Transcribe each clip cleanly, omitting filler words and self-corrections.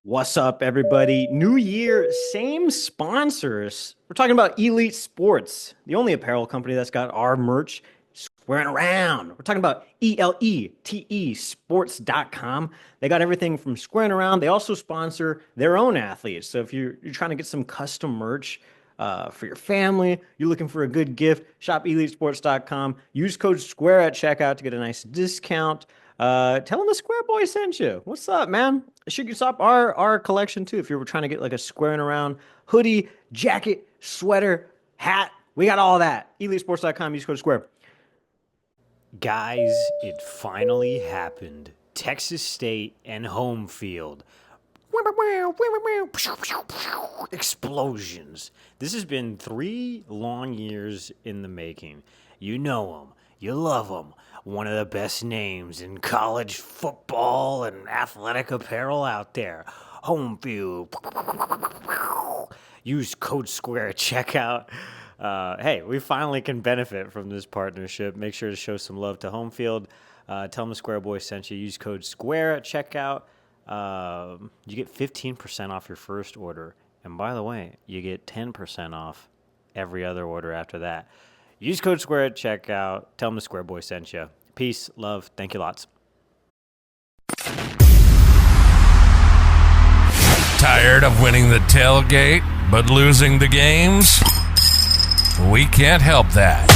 What's up, everybody? New year, same sponsors. We're talking about Elite Sports, the only apparel company that's got our merch squaring around. We're talking about ELETE sports.com. They got everything from squaring around. They also sponsor their own athletes. So if you're trying to get some custom merch for your family, you're looking for a good gift, shop EliteSports.com. Use code SQUARE at checkout to get a nice discount. Tell them the Square Boy sent you. What's up, man? Should you stop our collection too if you're trying to get like a squaring around hoodie, jacket, sweater, hat. We got all that. EliteSports.com. Use code SQUARE. Guys, it finally happened. Texas State and home field. Explosions. This has been 3 long years in the making. You know them. You love them. One of the best names in college football and athletic apparel out there. Home field. Use code SQUARE at checkout. Hey, we finally can benefit from this partnership. Make sure to show some love to home field. Tell them the Square Boy sent you. Use code SQUARE at checkout. You get 15% off your first order. And by the way, you get 10% off every other order after that. Use code SQUARE at checkout. Tell them the Square Boy sent you. Peace, love, thank you lots. Tired of winning the tailgate but losing the games? We can't help that.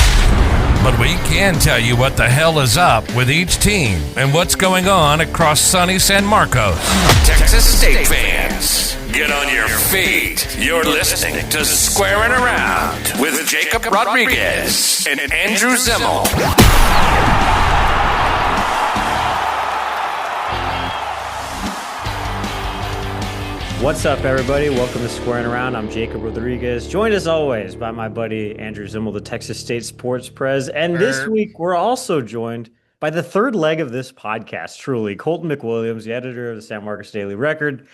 But we can tell you what the hell is up with each team and what's going on across sunny San Marcos. Texas State fans, get on your feet. You're listening to Squaring Around with Jacob Rodriguez and Andrew Zimmel. What's up, everybody? Welcome to Squaring Around. I'm Jacob Rodriguez, joined as always by my buddy Andrew Zimmel, the Texas State Sports Prez. And this week, we're also joined by the third leg of this podcast, truly, Colton McWilliams, the editor of the San Marcos Daily Record.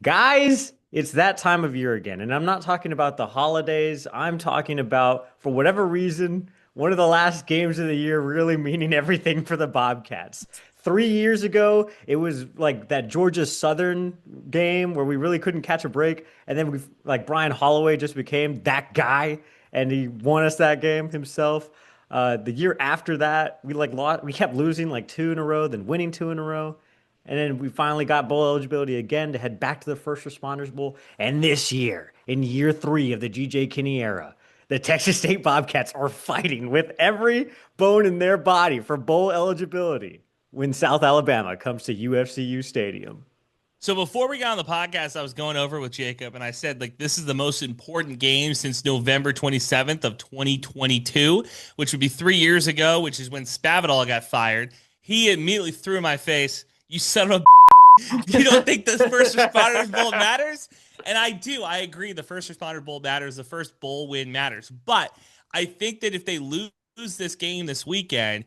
Guys, it's that time of year again. And I'm not talking about the holidays. I'm talking about, for whatever reason, one of the last games of the year really meaning everything for the Bobcats. 3 years ago, it was like that Georgia Southern game where we really couldn't catch a break. And then Brian Holloway just became that guy and he won us that game himself. The year after that, we kept losing like 2 in a row, then winning 2 in a row. And then we finally got bowl eligibility again to head back to the First Responders Bowl. And this year, in year 3 of the G.J. Kinney era, the Texas State Bobcats are fighting with every bone in their body for bowl eligibility when South Alabama comes to UFCU Stadium. So before we got on the podcast, I was going over with Jacob, and I said, this is the most important game since November 27th of 2022, which would be 3 years ago, which is when Spavital got fired. He immediately threw in my face, "You son of a you don't think the First Responders Bowl matters?" And I do. I agree. The First Responder Bowl matters. The first bowl win matters. But I think that if they lose this game this weekend,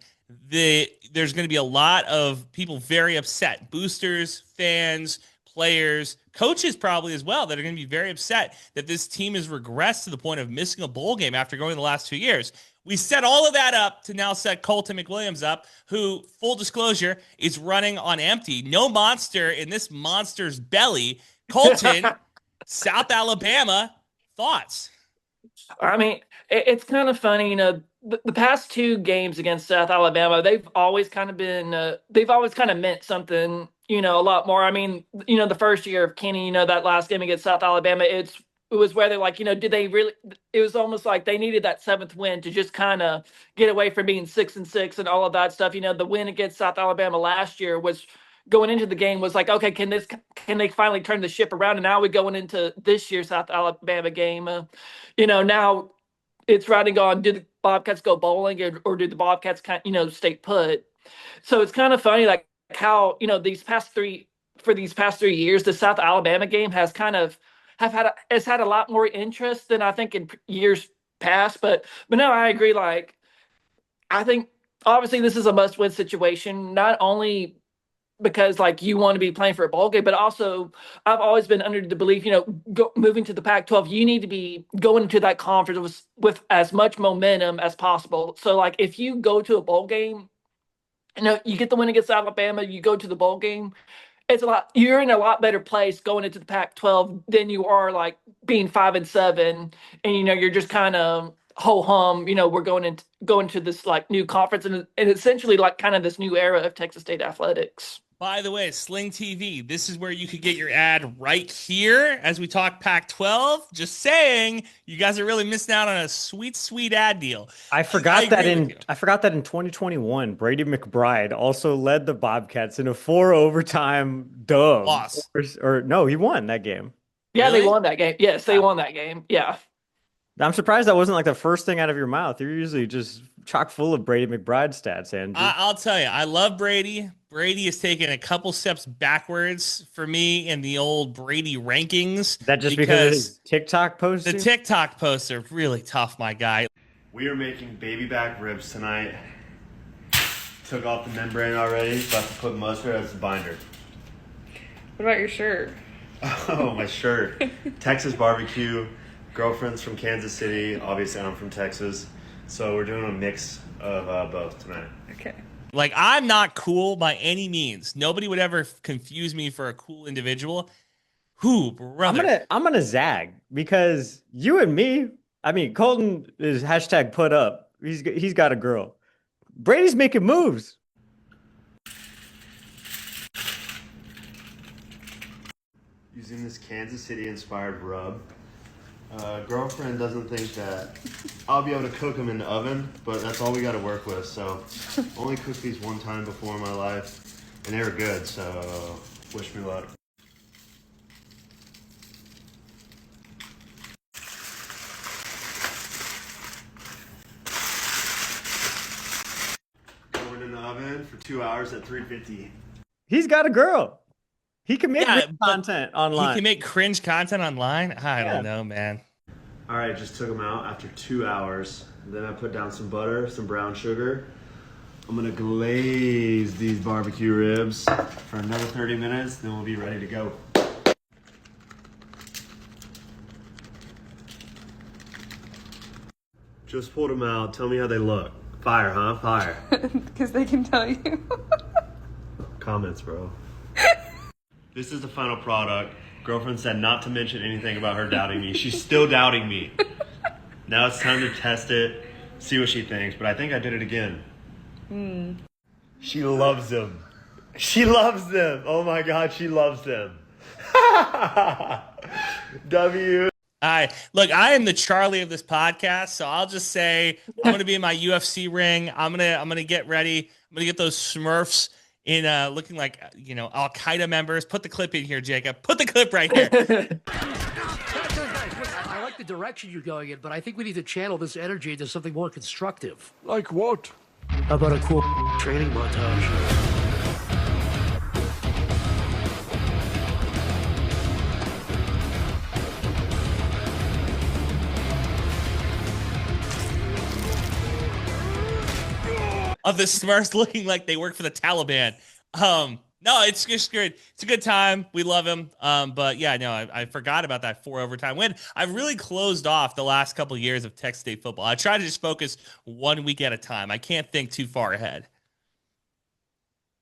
there's going to be a lot of people very upset. Boosters, fans, players, coaches probably as well, that are going to be very upset that this team has regressed to the point of missing a bowl game after going the last 2 years. We set all of that up to now set Colton McWilliams up, who, full disclosure, is running on empty. No monster in this monster's belly. Colton, South Alabama, thoughts? I mean, it's kind of funny, the past 2 games against South Alabama, they've always kind of meant something, a lot more. I mean, the first year of Kenny, that last game against South Alabama, it was where they're did they really, it was almost like they needed that 7th win to just kind of get away from being 6-6 and all of that stuff. The win against South Alabama last year was going into the game was like, okay, can they finally turn the ship around? And now we're going into this year's South Alabama game. Now it's riding on, did the Bobcats go bowling or did the Bobcats stay put? So it's kind of funny, like how, these past 3 years, the South Alabama game has had a lot more interest than I think in years past. But no, I agree. I think obviously this is a must-win situation, not only because you want to be playing for a bowl game, but also I've always been under the belief, moving to the Pac-12, you need to be going into that conference with as much momentum as possible. So if you go to a bowl game, you get the win against Alabama, you go to the bowl game, you're in a lot better place going into the Pac-12 than you are like being 5-7, and you're just kind of ho hum. We're going to this like new conference, and essentially like kind of this new era of Texas State athletics. By the way, Sling TV, this is where you could get your ad right here as we talk Pac-12. Just saying, you guys are really missing out on a sweet, sweet ad deal. I forgot that in 2021, Brady McBride also led the Bobcats in a 4 overtime dub. Loss. Or no, he won that game. Yeah, Really? they won that game. Yes, they won that game. Yeah. I'm surprised that wasn't like the first thing out of your mouth. You're usually just chock full of Brady McBride stats, Andrew. I'll tell you, I love Brady. Brady has taken a couple steps backwards for me in the old Brady rankings. Is that just because of his TikTok post? The TikTok posts are really tough, my guy. We are making baby back ribs tonight. Took off the membrane already. About to put mustard as the binder. What about your shirt? Oh, my shirt. Texas barbecue. Girlfriend's from Kansas City. Obviously, I'm from Texas. So we're doing a mix of both tonight. Okay. Like, I'm not cool by any means. Nobody would ever confuse me for a cool individual. Who, brother? I'm gonna zag because you and me. I mean, Colton is hashtag put up. He's got a girl. Brady's making moves. Using this Kansas City inspired rub. Girlfriend doesn't think that I'll be able to cook them in the oven, but that's all we got to work with. So only cooked these one time before in my life, and they were good. So wish me luck. Going in the oven for 2 hours at 350. He's got a girl. He can make content online. He can make cringe content online? I don't know, man. All right, just took them out after 2 hours. Then I put down some butter, some brown sugar. I'm gonna glaze these barbecue ribs for another 30 minutes, then we'll be ready to go. Just pulled them out. Tell me how they look. Fire, huh? Fire. Because they can tell you. Comments, bro. This is the final product. Girlfriend said not to mention anything about her doubting me. She's still doubting me. Now it's time to test it, see what she thinks. But I think I did it again. She loves them. She loves them. Oh my God, she loves them. W. Look, I am the Charlie of this podcast, so I'll just say I'm gonna be in my UFC ring. I'm gonna get ready. I'm gonna get those Smurfs in looking like Al Qaeda members. Put the clip in here, Jacob. Put the clip right here. I like the direction you're going in, but I think we need to channel this energy into something more constructive. Like what? How about a cool training montage? Of the Smurfs looking like they work for the Taliban. No, it's just good. It's a good time. We love him. But yeah, no, I forgot about that 4 overtime win. I've really closed off the last couple of years of Texas State football. I try to just focus 1 week at a time. I can't think too far ahead.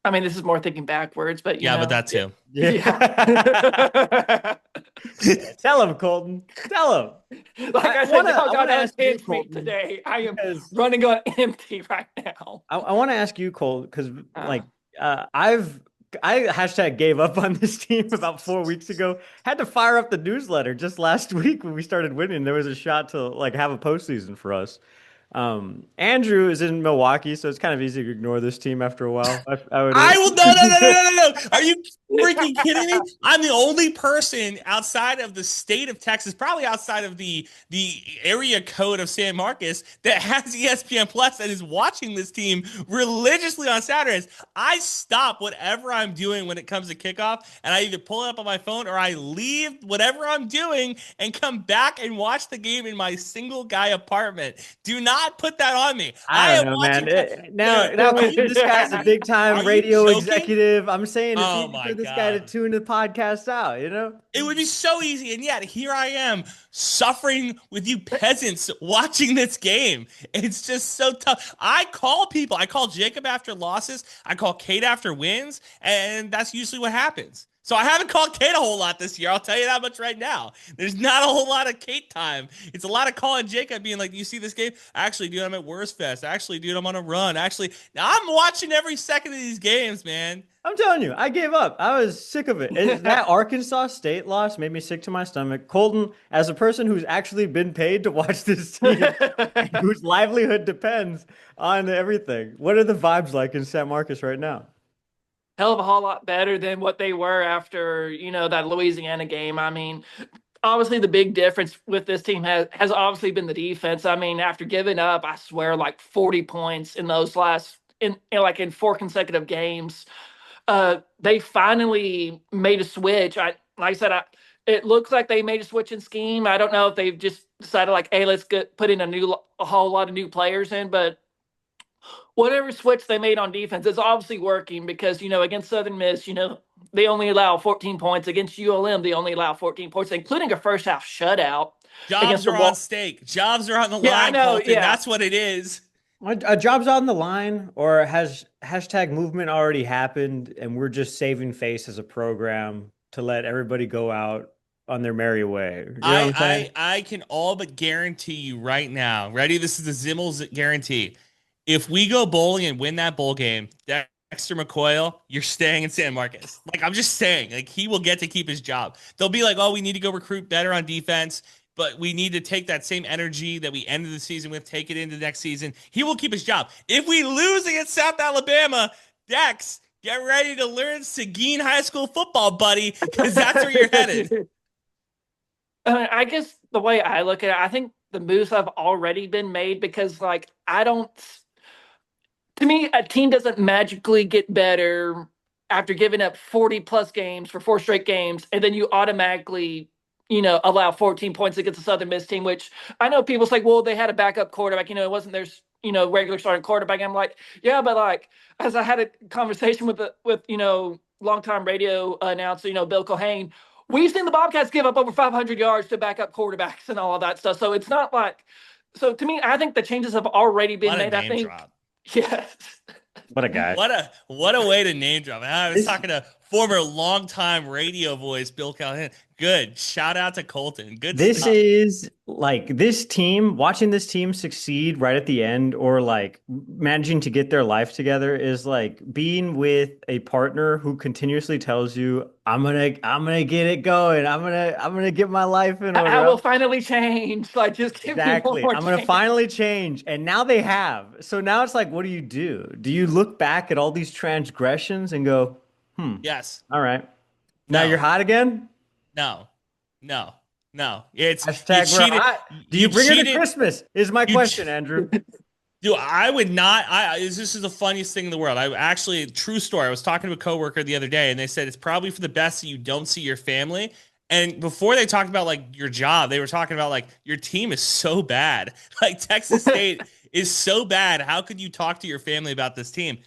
I mean, this is more thinking backwards, but but that too. Yeah. Tell him, Colton. Tell him. Like I said, I got ask you, Colton, today. I am running on empty right now. I want to ask you, Cole, because I hashtag gave up on this team about 4 weeks ago. Had to fire up the newsletter just last week when we started winning. There was a shot to have a postseason for us. Andrew is in Milwaukee, so it's kind of easy to ignore this team after a while. No. Are you freaking kidding me? I'm the only person outside of the state of Texas, probably outside of the area code of San Marcos, that has ESPN Plus and is watching this team religiously on Saturdays. I stop whatever I'm doing when it comes to kickoff, and I either pull it up on my phone or I leave whatever I'm doing and come back and watch the game in my single guy apartment. Do not put that on me. I don't know, man. Now this guy's a big time radio executive. I'm saying it's easy for this guy to tune the podcast out, It would be so easy, and yet here I am suffering with you peasants watching this game. It's just so tough. I call people. I call Jacob after losses. I call Kate after wins, and that's usually what happens. So I haven't called Kate a whole lot this year. I'll tell you that much right now. There's not a whole lot of Kate time. It's a lot of calling Jacob being like, you see this game? Actually, dude, I'm at Worst Fest. Actually, dude, I'm on a run. Actually, now I'm watching every second of these games, man. I'm telling you, I gave up. I was sick of it. That Arkansas State loss made me sick to my stomach. Colton, as a person who's actually been paid to watch this team, whose livelihood depends on everything, what are the vibes like in San Marcos right now? Hell of a whole lot better than what they were after, that Louisiana game. I mean, obviously the big difference with this team has obviously been the defense. I mean, after giving up, I swear, like 40 points in those in 4 consecutive games, they finally made a switch. Like I said, it looks like they made a switch in scheme. I don't know if they've just decided like, hey, let's put in a whole lot of new players in, but whatever switch they made on defense is obviously working because, against Southern Miss, they only allow 14 points. Against ULM, they only allow 14 points, including a first half shutout. Jobs are on stake. Jobs are on the line, I know, Colton. Yeah. That's what it is. A job's on the line, or has hashtag movement already happened and we're just saving face as a program to let everybody go out on their merry way? You know what I'm saying? I can all but guarantee you right now. Ready? This is the Zimmel's guarantee. If we go bowling and win that bowl game, Dexter McCoyle, you're staying in San Marcos. Like, I'm just saying, like, he will get to keep his job. They'll be like, oh, we need to go recruit better on defense, but we need to take that same energy that we ended the season with, take it into the next season. He will keep his job. If we lose against South Alabama, Dex, get ready to learn Seguin High School football, buddy, because that's where you're headed. I guess the way I look at it, I think the moves have already been made because, like, to me, a team doesn't magically get better after giving up 40 plus games for 4 straight games, and then you automatically, allow 14 points against the Southern Miss team, which I know people say, well, they had a backup quarterback, it wasn't their, regular starting quarterback. I'm like, yeah, but like, as I had a conversation with longtime radio announcer, Bill Culhane, we've seen the Bobcats give up over 500 yards to backup quarterbacks and all of that stuff. So it's not like, so to me, I think the changes have already been made. I think. Drop. Yes. What a guy. What a way to name drop. I was talking to former longtime radio voice Bill Callahan. Good. Shout out to Colton. Good. This stuff. is like this team, watching this team succeed right at the end, or like managing to get their life together, is like being with a partner who continuously tells you, I'm gonna get it going. I'm gonna get my life in order. I will finally change. Like, just give exactly. me one more I'm gonna finally change. And now they have. So now it's like, what do? Do you look back at all these transgressions and go, yes. All right. Now you're hot again? No. It's hashtag we're hot. Do you bring her to Christmas? Is my question, Andrew. Dude, I would not. This is the funniest thing in the world. I actually, true story. I was talking to a coworker the other day, and they said it's probably for the best that you don't see your family. And before they talked about like your job, they were talking about like your team is so bad. Like Texas State is so bad. How could you talk to your family about this team?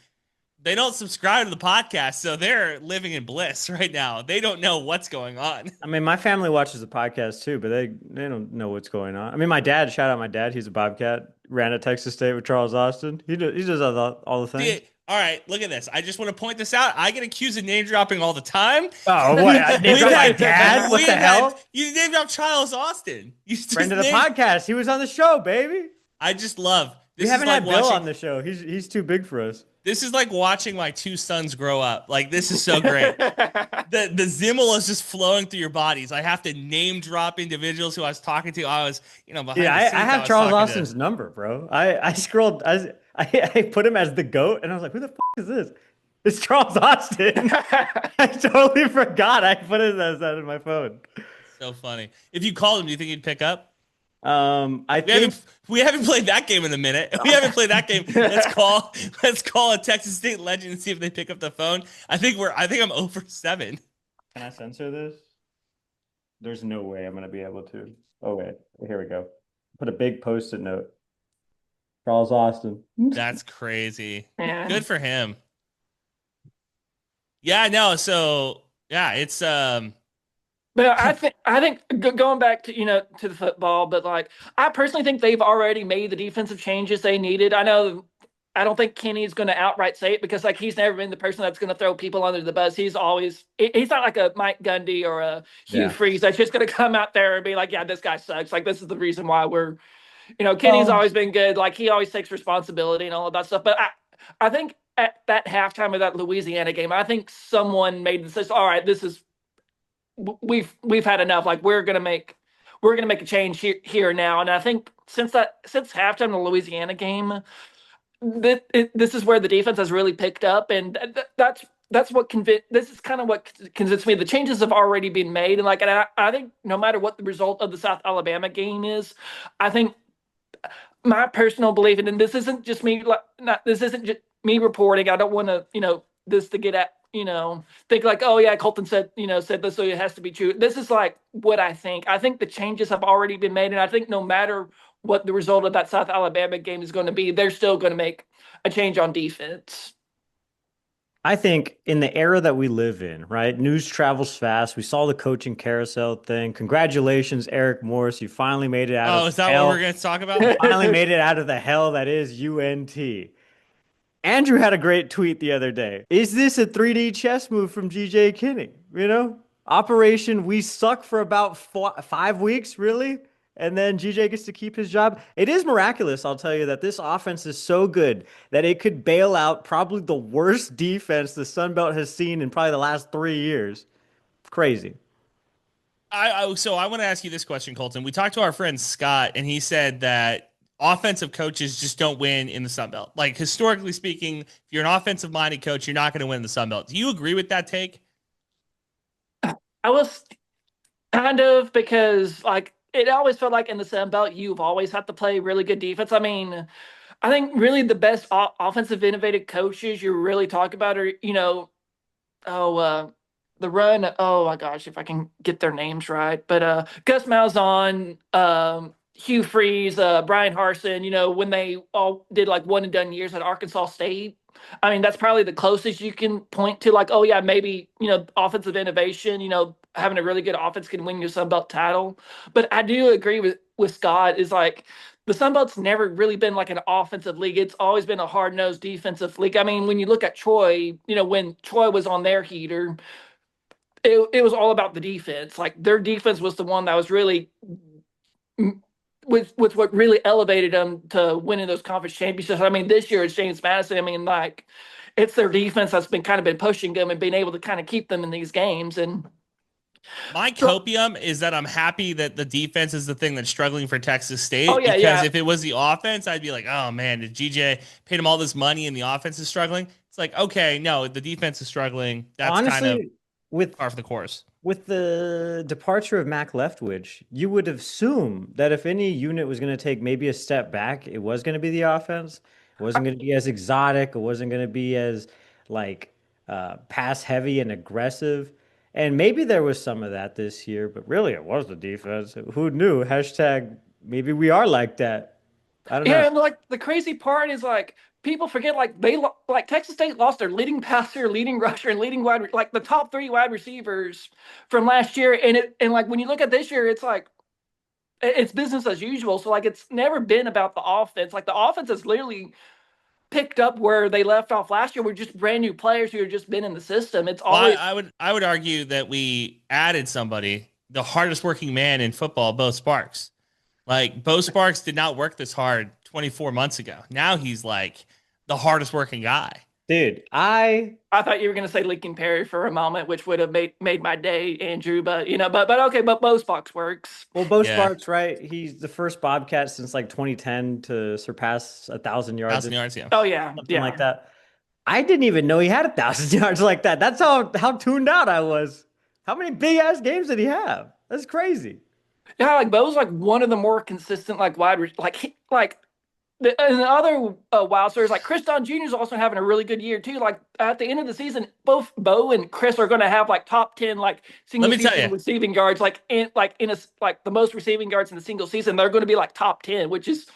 They don't subscribe to the podcast, so they're living in bliss right now. They don't know what's going on. I mean, my family watches the podcast too, but they don't know what's going on. I mean, my dad, shout out my dad, he's a Bobcat, ran at Texas State with Charles Austin. He does all the things. All right, look at this. I just want to point this out. I get accused of name dropping all the time. Oh, what? Name drop my dad? What the hell? You name drop Charles Austin. Friend of the podcast. He was on the show, baby. I just love. We haven't had Bill on the show. He's too big for us. This is like watching my 2 sons grow up. Like, this is so great. The Zimmel is just flowing through your bodies. I have to name drop individuals who I was talking to. I was, behind the scenes. I have Charles Austin's number, bro. I scrolled. I put him as the GOAT, and I was like, who the fuck is this? It's Charles Austin. I totally forgot I put it as that in my phone. So funny. If you called him, do you think he'd pick up? We haven't played that game in a minute. We haven't played that game. Let's call a Texas State legend and see if they pick up the phone. I think I'm 0 for 7. Can I censor this? There's no way I'm gonna be able to. Oh wait, here we go. Put a big post-it note. Charles Austin. That's crazy. Yeah. Good for him. Yeah, no. So Yeah, it's But I think going back to to the football, but like I personally think they've already made the defensive changes they needed. I don't think Kenny's going to outright say it because like he's never been the person that's going to throw people under the bus. He's not like a Mike Gundy or a Hugh Yeah. Freeze that's just going to come out there and be like, yeah, this guy sucks. Like this is the reason why Kenny's Well, always been good. Like he always takes responsibility and all of that stuff. But I think at that halftime of that Louisiana game, I think someone made the decision. All right, we've had enough. Like we're gonna make a change here now. And I think since halftime of the Louisiana game, this is where the defense has really picked up, and that's what this is kind of what convinced me the changes have already been made. And I think no matter what the result of the South Alabama game is, I think my personal belief, and this isn't just me, this isn't just me reporting. I don't want to, this to get at, think like, oh yeah, Colton said this, so it has to be true. This is like what I think. I think the changes have already been made, and I think no matter what the result of that South Alabama game is going to be, they're still going to make a change on defense. I think in the era that we live in, right? News travels fast. We saw the coaching carousel thing. Congratulations, Eric Morris. You finally made it out of is that hell. what we're going to talk about? Finally made it out of the hell that is UNT. Andrew had a great tweet the other day. Is this a 3D chess move from GJ Kinney? Operation We Suck for about 5 weeks, really? And then GJ gets to keep his job. It is miraculous, I'll tell you, that this offense is so good that it could bail out probably the worst defense the Sun Belt has seen in probably the last 3 years. Crazy. So I want to ask you this question, Colton. We talked to our friend Scott, and he said that offensive coaches just don't win in the Sun Belt. Like historically speaking, if you're an offensive minded coach, you're not going to win in the Sun Belt. Do you agree with that take? I was kind of, because like it always felt like in the Sun Belt you've always had to play really good defense. I mean, I think really the best offensive innovative coaches you really talk about are the run. Oh my gosh, if I can get their names right, but Gus Malzahn, Hugh Freeze, Brian Harsin. When they all did like one and done years at Arkansas State. I mean, that's probably the closest you can point to. Like, oh yeah, maybe offensive innovation. Having a really good offense can win you a Sun Belt title. But I do agree with Scott. Is like the Sun Belt's never really been like an offensive league. It's always been a hard-nosed defensive league. I mean, when you look at Troy, when Troy was on their heater, it was all about the defense. Like their defense was the one that was really with what really elevated them to winning those conference championships. I mean, this year it's James Madison. I mean, like it's their defense that's been pushing them and being able to kind of keep them in these games. And my copium is that I'm happy that the defense is the thing that's struggling for Texas State. Oh, yeah, because if it was the offense, I'd be like, oh man, did GJ paid him all this money and the offense is struggling? It's like, okay, no, the defense is struggling. That's honestly, kind of with par for the course. With the departure of Mac Leftwich, you would assume that if any unit was going to take maybe a step back, it was going to be the offense. It wasn't going to be as exotic. It wasn't going to be as like pass heavy and aggressive. And maybe there was some of that this year, but really it was the defense. Who knew? Hashtag maybe we are like that. I don't know. Yeah, and like the crazy part is like people forget like Texas State lost their leading passer, leading rusher, and leading like the top 3 wide receivers from last year. And like when you look at this year, it's like it's business as usual. So like it's never been about the offense. Like the offense has literally picked up where they left off last year. We're just brand new players who have just been in the system. It's always I would argue that we added somebody, the hardest working man in football, Bo Sparks. Like Bo Sparks did not work this hard 24 months ago. Now he's like the hardest working guy. Dude, I thought you were going to say Lincoln Perry for a moment, which would have made my day, Andrew. But but okay, but Bo Sparks works. Well, Bo Sparks, right? He's the first Bobcat since like 2010 to surpass 1,000 yards. 1,000 yards, yeah. Oh yeah, something like that. I didn't even know he had 1,000 yards like that. That's how tuned out I was. How many big ass games did he have? That's crazy. Yeah, like Bo's like one of the more consistent like and the other wild stories, like Chris Don Jr. is also having a really good year too. Like at the end of the season, both Bo and Chris are going to have like top 10 like single season receiving yards, like in the most receiving yards in the single season. They're going to be like top 10, which is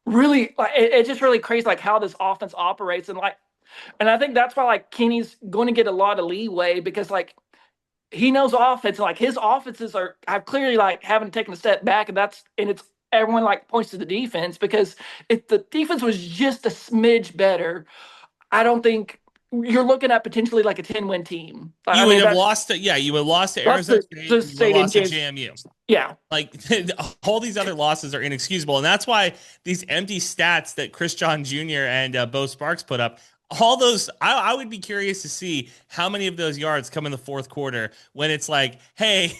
really like it's just really crazy like how this offense operates. And I think that's why like Kenny's going to get a lot of leeway because like he knows offense. Like his offenses have clearly like haven't taken a step back, and it's everyone like points to the defense, because if the defense was just a smidge better, I don't think you're looking at potentially like a 10-win team. You would have lost to Arizona State, and you would have lost to JMU. Yeah. Like all these other losses are inexcusable. And that's why these empty stats that Chris John Jr. and Bo Sparks put up, all those, I would be curious to see how many of those yards come in the fourth quarter when it's like, hey,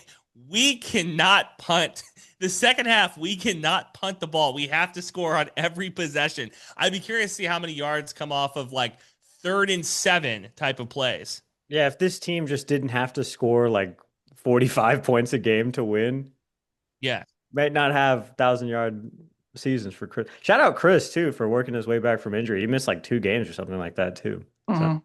we cannot punt. The second half, we cannot punt the ball. We have to score on every possession. I'd be curious to see how many yards come off of like 3rd and 7 type of plays. Yeah, if this team just didn't have to score like 45 points a game to win, might not have 1,000-yard seasons for Chris. Shout out Chris too for working his way back from injury. He missed like 2 games or something like that too. Mm-hmm.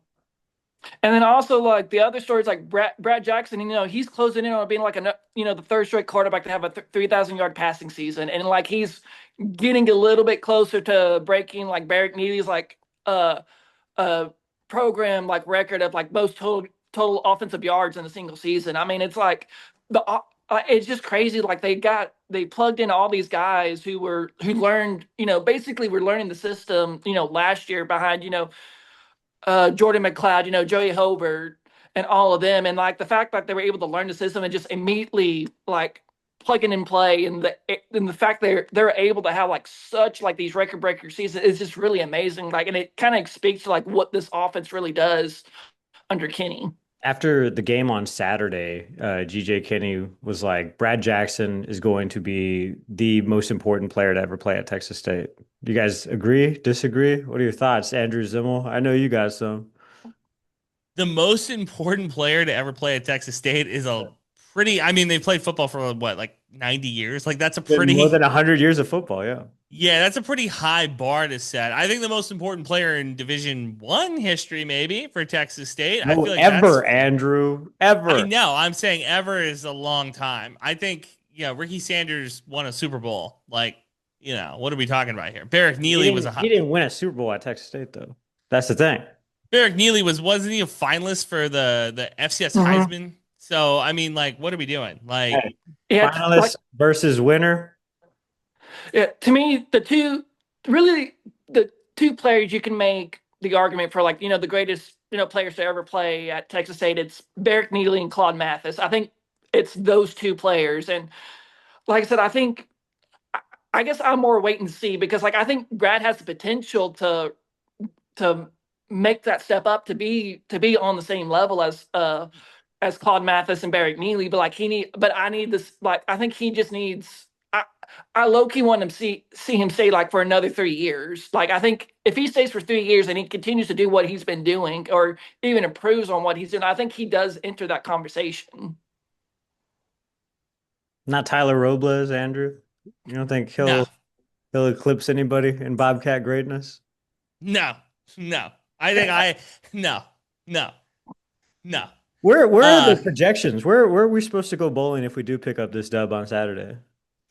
And then also like the other stories, like Brad Jackson, he's closing in on being like the 3rd straight quarterback to have a 3,000-yard passing season, and like he's getting a little bit closer to breaking like Barrick Neely's like program like record of like most total offensive yards in a single season. I mean, it's like it's just crazy. Like they plugged in all these guys who learned, basically were learning the system, last year behind, Jordan McLeod, Joey Hobart and all of them. And like the fact that they were able to learn the system and just immediately like plug in and play, and the fact they're able to have like such like these record breaker seasons is just really amazing. Like, and it kind of speaks to like what this offense really does under Kenny. After the game on Saturday, GJ Kenny was like, Brad Jackson is going to be the most important player to ever play at Texas State. Do you guys agree, disagree? What are your thoughts, Andrew Zimmel? I know you got some. The most important player to ever play at Texas State is they played football for what, like 90 years? Like that's more than 100 years of football, yeah. Yeah, that's a pretty high bar to set. I think the most important player in Division I history, maybe, for Texas State. No, I feel like Andrew, ever. I know. I'm saying ever is a long time. I think, Ricky Sanders won a Super Bowl. Like, what are we talking about here? Barrick Neely he didn't win a Super Bowl at Texas State, though. That's the thing. Barrick Neely wasn't he a finalist for the FCS Heisman? So, I mean, like, what are we doing? Like, finalist versus winner. Yeah, to me, the two players you can make the argument for, like, the greatest, players to ever play at Texas State, it's Barrick Neely and Claude Mathis. I think it's those two players. And like I said, I guess I'm more wait and see, because like I think Brad has the potential to make that step up to be on the same level as Claude Mathis and Barrick Neely. But I need this, like, I think he just needs, I low-key want him see him stay like for another 3 years. Like, I think if he stays for 3 years and he continues to do what he's been doing, or even improves on what he's doing, I think he does enter that conversation. Not Tyler Robles, Andrew? You don't think he'll eclipse anybody in Bobcat greatness? No. I think no. Where are the projections? Where are we supposed to go bowling if we do pick up this dub on Saturday?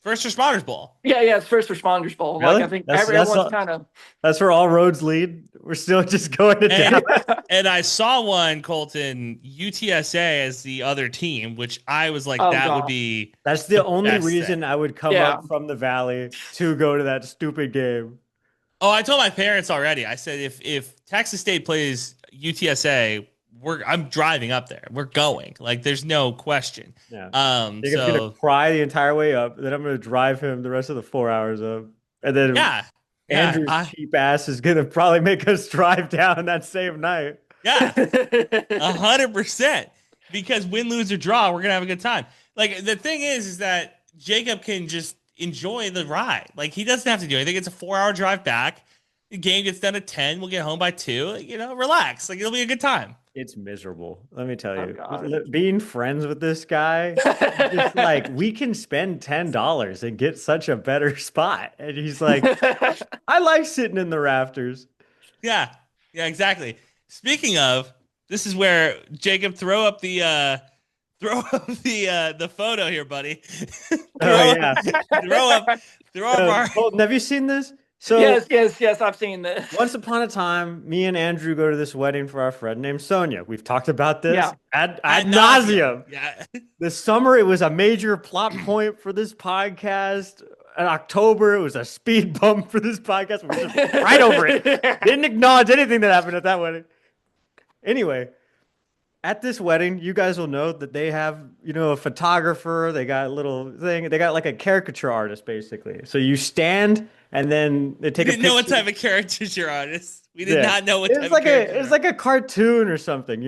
First Responders Bowl. Yeah, it's First Responders Bowl. Really? Like, I think everyone's kind of. That's where all roads lead. We're still just going to Dallas. And I saw one, Colton, UTSA as the other team, which I was like, would be. That's the only reason I would come up from the Valley to go to that stupid game. Oh, I told my parents already. I said, if Texas State plays UTSA, I'm driving up there. We're going. Like, there's no question. Yeah. Jacob's gonna cry the entire way up. Then I'm gonna drive him the rest of the 4 hours up, and then Andrew's cheap ass is gonna probably make us drive down that same night. Yeah, 100%. Because win, lose, or draw, we're gonna have a good time. Like, the thing is that Jacob can just enjoy the ride. Like, he doesn't have to do anything. It's a 4-hour drive back. The game gets done at 10. We'll get home by 2. Relax. Like, it'll be a good time. It's miserable. Let me tell you, being friends with this guy, just like, we can spend $10 and get such a better spot. And he's like, I like sitting in the rafters. Yeah, exactly. Speaking of, this is where Jacob throw up the photo here, buddy. Throw up our. Colton, have you seen this? So yes, I've seen this. once upon a time, me and Andrew go to this wedding for our friend named Sonia. We've talked about this Yeah. ad Ad nauseum. Yeah. This summer, it was a major plot point for this podcast. In October, it was a speed bump for this podcast. We were just right over it. Didn't acknowledge anything that happened at that wedding. Anyway, at this wedding, you guys will know that they have, a photographer. They got a little thing. They got like a caricature artist, basically. So you stand and then they take We a didn't picture. know what type of caricature artist. We did Yeah. not know what It's type like of character. it's like a cartoon or something.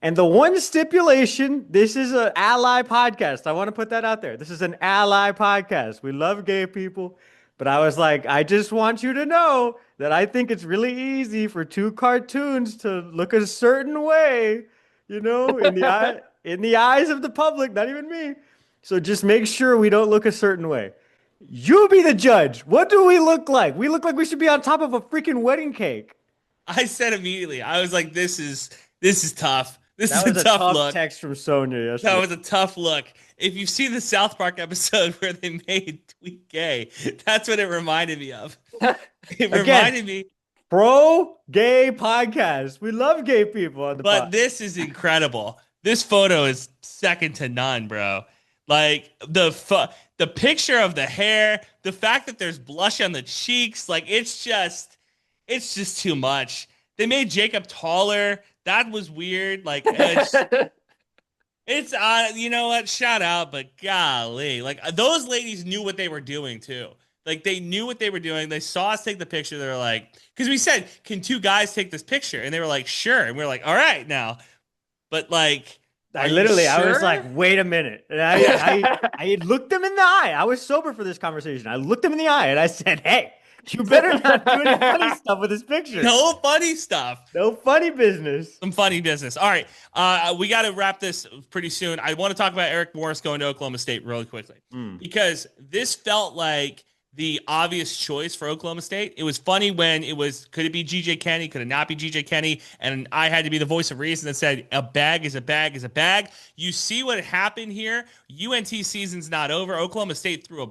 And the one stipulation, this is an ally podcast. I want to put that out there. This is an ally podcast. We love gay people. But I was like, I just want you to know that I think it's really easy for two cartoons to look a certain way, in the eyes of the public, not even me. So just make sure we don't look a certain way. You be the judge. What do we look like? We look like we should be on top of a freaking wedding cake. I said immediately, I was like, this is tough. This That is was a tough tough look. text from Sonia yesterday. That was a tough look. If you see the South Park episode where they made Tweet gay, that's what it reminded me of. It reminded me. Pro gay podcast. We love gay people on the But pod. this is incredible. This photo is second to none, bro. Like the picture of the hair, the fact that there's blush on the cheeks, like it's just too much. They made Jacob taller. That was weird. Like it's you know what? Shout out, but golly, like those ladies knew what they were doing too. Like they knew what they were doing. They saw us take the picture. They were like, because we said, "Can two guys take this picture?" And they were like, "Sure." And we were like, "All right, now." But like, I sure? was like, wait a minute. And I looked them in the eye. I was sober for this conversation. I looked them in the eye and I said, hey, you better not do any funny stuff with this picture. No funny stuff. No funny business. Some funny business. All right. We got to wrap this pretty soon. I want to talk about Eric Morris going to Oklahoma State really quickly because this felt like the obvious choice for Oklahoma State. It was funny when could it be GJ Kenny? Could it not be GJ Kenny? And I had to be the voice of reason that said a bag is a bag is a bag. You see what happened here. UNT season's not over. Oklahoma State threw a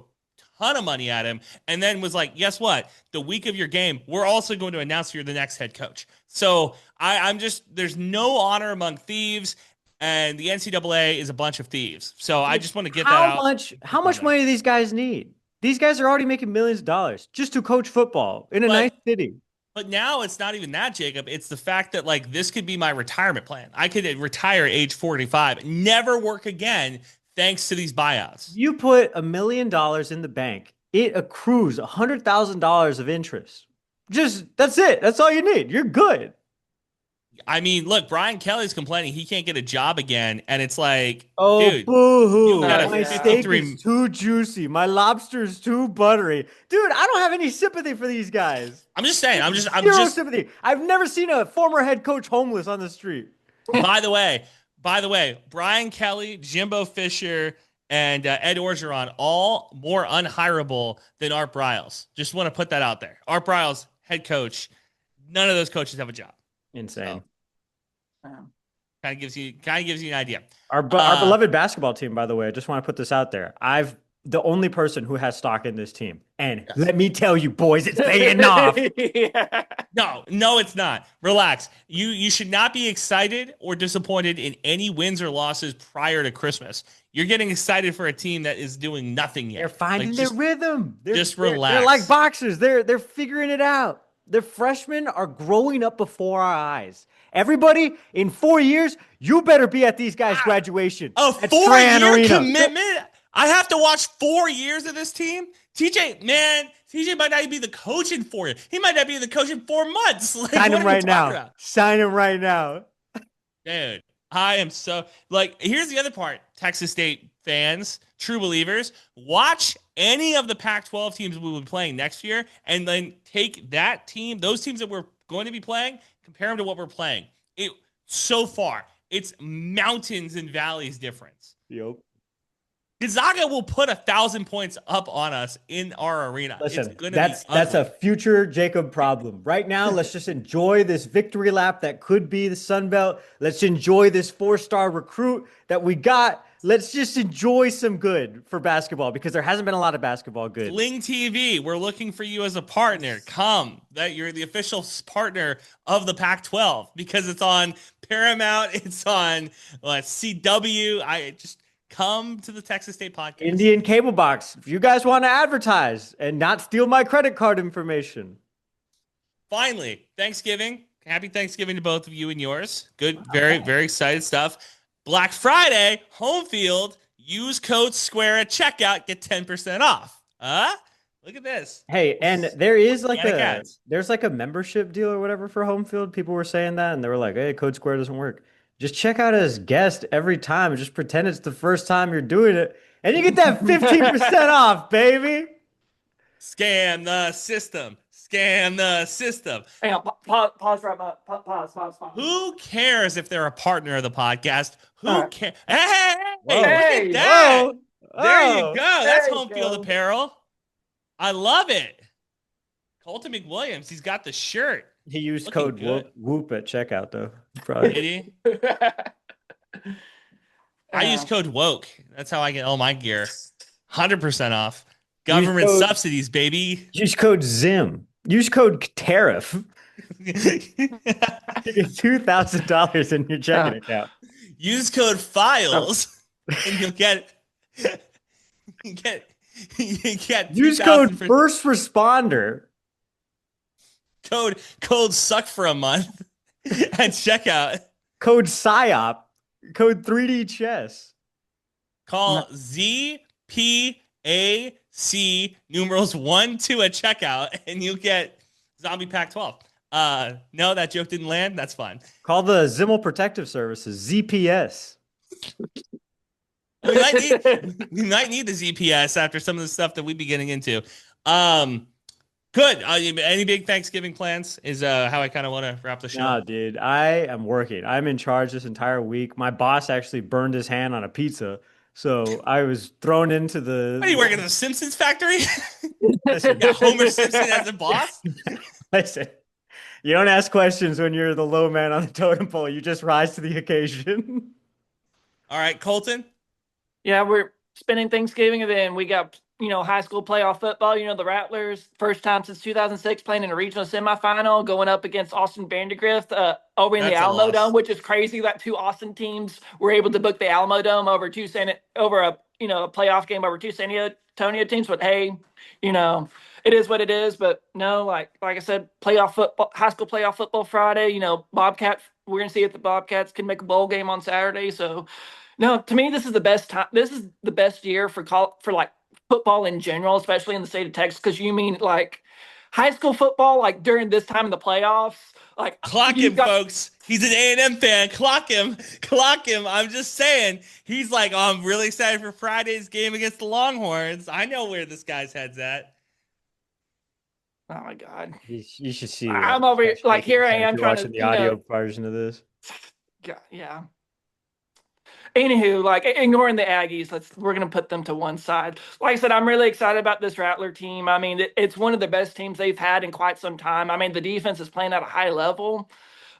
ton of money at him and then was like, guess what? The week of your game, we're also going to announce you're the next head coach. So there's no honor among thieves. And the NCAA is a bunch of thieves. So I just want to get that out. How much money do these guys need? These guys are already making millions of dollars just to coach football in a nice city. But now it's not even that, Jacob. It's the fact that like this could be my retirement plan. I could retire at age 45, never work again thanks to these buyouts. You put $1 million in the bank, it accrues $100,000 of interest. That's it. That's all you need. You're good. I mean, look, Brian Kelly's complaining he can't get a job again, and it's like, oh, dude, boo-hoo. got a My 53 steak is too juicy. My lobster's too buttery. Dude, I don't have any sympathy for these guys. I'm just saying. I'm Zero just sympathy. I've never seen a former head coach homeless on the street. By the way, Brian Kelly, Jimbo Fisher, and Ed Orgeron, all more unhireable than Art Briles. Just want to put that out there. Art Briles, head coach. None of those coaches have a job. Insane. Kind of gives you an idea. Our beloved basketball team, by the way, I just want to put this out there. The only person who has stock in this team. And let me tell you, boys, it's paying off. No, it's not. Relax. You should not be excited or disappointed in any wins or losses prior to Christmas. You're getting excited for a team that is doing nothing yet. They're finding their rhythm. Just relax. They're like boxers. They're figuring it out. The freshmen are growing up before our eyes. Everybody, in 4 years, you better be at these guys' graduation. A 4-year commitment? I have to watch 4 years of this team? TJ might not be the coach in 4 years. He might not be the coach in 4 months. Like, Sign him right now. Sign him right now. Dude, I am so here's the other part. Texas State fans, true believers, watch any of the Pac-12 teams we will be playing next year and then take that team, those teams that we're going to be playing, compare them to what we're playing. So far, it's mountains and valleys difference. Yep. Gonzaga will put 1,000 points up on us in our arena. Listen, that's a future Jacob problem. Right now, let's just enjoy this victory lap that could be the Sun Belt. Let's enjoy this 4-star recruit that we got. let's just enjoy some good for basketball because there hasn't been a lot of basketball good. Sling TV, we're looking for you as a partner. Come, that you're the official partner of the Pac-12 because it's on Paramount, it's on CW. I just come to the Texas State podcast. Indian Cable Box. If you guys want to advertise and not steal my credit card information. Finally, Thanksgiving. Happy Thanksgiving to both of you and yours. Good, very, very excited stuff. Black Friday, home field. Use code SQUARE at checkout. Get 10% off. Look at this. Hey, and there is there's like a membership deal or whatever for home field. People were saying that, and they were like, "Hey, code SQUARE doesn't work. Just check out as guest every time and just pretend it's the first time you're doing it, and you get that 15% off, baby." Scam the system. Scam the system. Hang on, pause right now. Pause. Who cares if they're a partner of the podcast? Who cares? Hey, Hey, look at that. Whoa. There you go. That's you home go. field apparel. I love it. Colton McWilliams, he's got the shirt. He used Looking code good. whoop at checkout though. Probably. Did he? I use code WOKE. That's how I get all my gear. 100% off. Government code- subsidies, baby. Use code ZIM. Use code tariff. You get $2,000 in your checking account. Use code FILES and you'll get you get Use 2,000 code for- first responder. code suck for a month at checkout. Code PSYOP. Code 3D chess. Call ZPAC numerals 1-2 at checkout and you get Zombie Pac-12. No, that joke didn't land. That's fine. Call the Zimmel Protective Services, ZPS. We might need the ZPS after some of the stuff that we'd be getting into. Good. Any big Thanksgiving plans is how I kind of want to wrap the show. No, dude, I am working. I'm in charge this entire week. My boss actually burned his hand on a pizza. So I was thrown into the. What are you working at the Simpsons factory? You got Homer Simpson as a boss? Listen, you don't ask questions when you're the low man on the totem pole. You just rise to the occasion. All right, Colton. Yeah, we're spending Thanksgiving, and then we got, high school playoff football. The Rattlers, first time since 2006, playing in a regional semifinal, going up against Austin Vandergrift over in the That's a Alamo loss. Dome, which is crazy that two Austin teams were able to book the Alamo Dome over a playoff game over two San Antonio teams. But hey, it is what it is. But no, like I said, playoff football, high school playoff football Friday. Bobcats. We're gonna see if the Bobcats can make a bowl game on Saturday. So, no, to me, this is the best time. This is the best year for football in general, especially in the state of Texas. Because you mean high school football, during this time in the playoffs, Clock him, folks. He's an A&M fan. Clock him. I'm just saying. He's like, oh, I'm really excited for Friday's game against the Longhorns. I know where this guy's head's at. Oh my God! You should see. I'm over here, here I am trying to watching the audio version of this. Yeah. Anywho, ignoring the Aggies, we're gonna put them to one side. Like I said, I'm really excited about this Rattler team. I mean, it's one of the best teams they've had in quite some time. I mean, the defense is playing at a high level.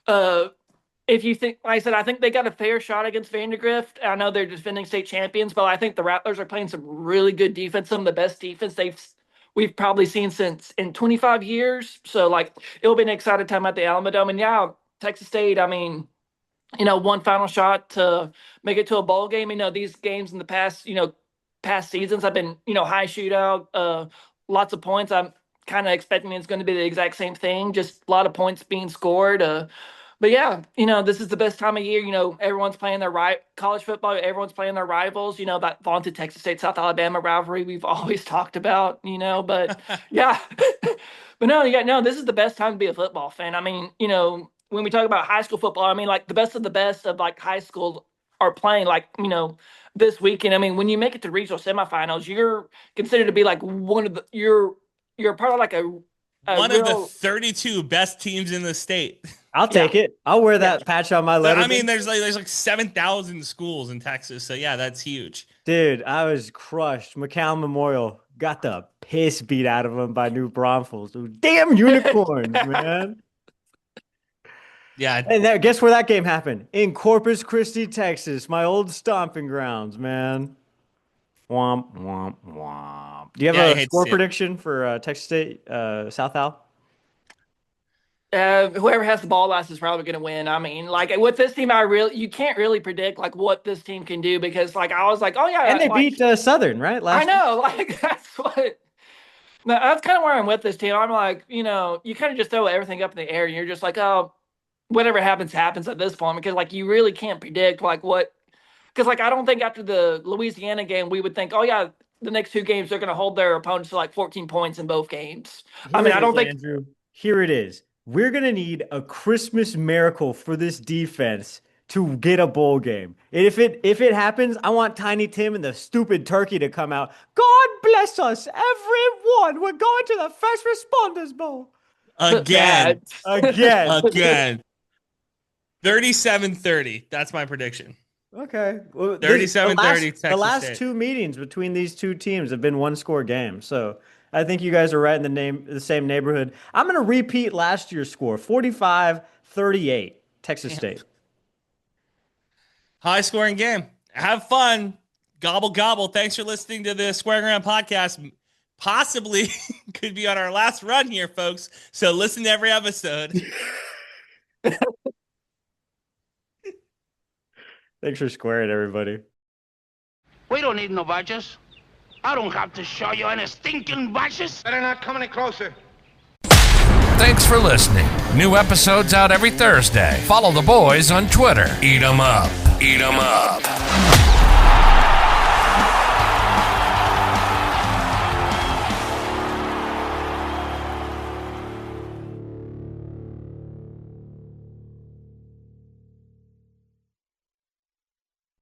If you think, like I said, I think they got a fair shot against Vandergrift. I know they're defending state champions, but I think the Rattlers are playing some really good defense, some of the best defense we've probably seen in 25 years. So it'll be an exciting time at the Alamo Dome. And yeah, Texas State, I mean, one final shot to make it to a bowl game. These games in the past seasons have been, high shootout, lots of points. I'm kind of expecting it's going to be the exact same thing, just a lot of points being scored. But yeah, this is the best time of year. Everyone's playing their college football. Everyone's playing their rivals. That vaunted Texas State, South Alabama rivalry we've always talked about. But yeah, but no, this is the best time to be a football fan. I mean, when we talk about high school football, I mean, the best of high school are playing this weekend. I mean, when you make it to regional semifinals, you're considered to be you're part of one of the 32 best teams in the state. I'll take it. I'll wear that patch on my letter. I mean, there's 7,000 schools in Texas, so yeah, that's huge. Dude, I was crushed. McCown Memorial got the piss beat out of them by New Braunfels. Those damn unicorns, man. Yeah. And guess where that game happened? In Corpus Christi, Texas, my old stomping grounds, man. Womp, womp, womp. Do you have a score prediction for Texas State, South Al? Whoever has the ball last is probably going to win. I mean, like with this team, you can't really predict like what this team can do because like I was like, oh yeah, and they beat Southern, right? I know, like that's what. No, that's kind of where I'm with this team. I'm like, you kind of just throw everything up in the air, and you're just like, oh, whatever happens at this point because like you really can't predict like what. Because like I don't think after the Louisiana game we would think, oh yeah, the next two games they're going to hold their opponents to like 14 points in both games. I don't think. Andrew, here it is. We're going to need a Christmas miracle for this defense to get a bowl game. If it happens, I want Tiny Tim and the stupid turkey to come out. God bless us, everyone. We're going to the First Responders Bowl. Again. 37-30. That's my prediction. Okay. Well, 37-30 Texas The last State. two meetings between these two teams have been one-score games. So I think you guys are right in the same neighborhood. I'm going to repeat last year's score, 45-38, Texas State. High-scoring game. Have fun. Gobble, gobble. Thanks for listening to the Squaring Around podcast. Possibly could be on our last run here, folks. So listen to every episode. Thanks for squaring, everybody. We don't need no badges. I don't have to show you any stinking badges. Better not come any closer. Thanks for listening. New episodes out every Thursday. Follow the boys on Twitter. Eat 'em up. Eat 'em up.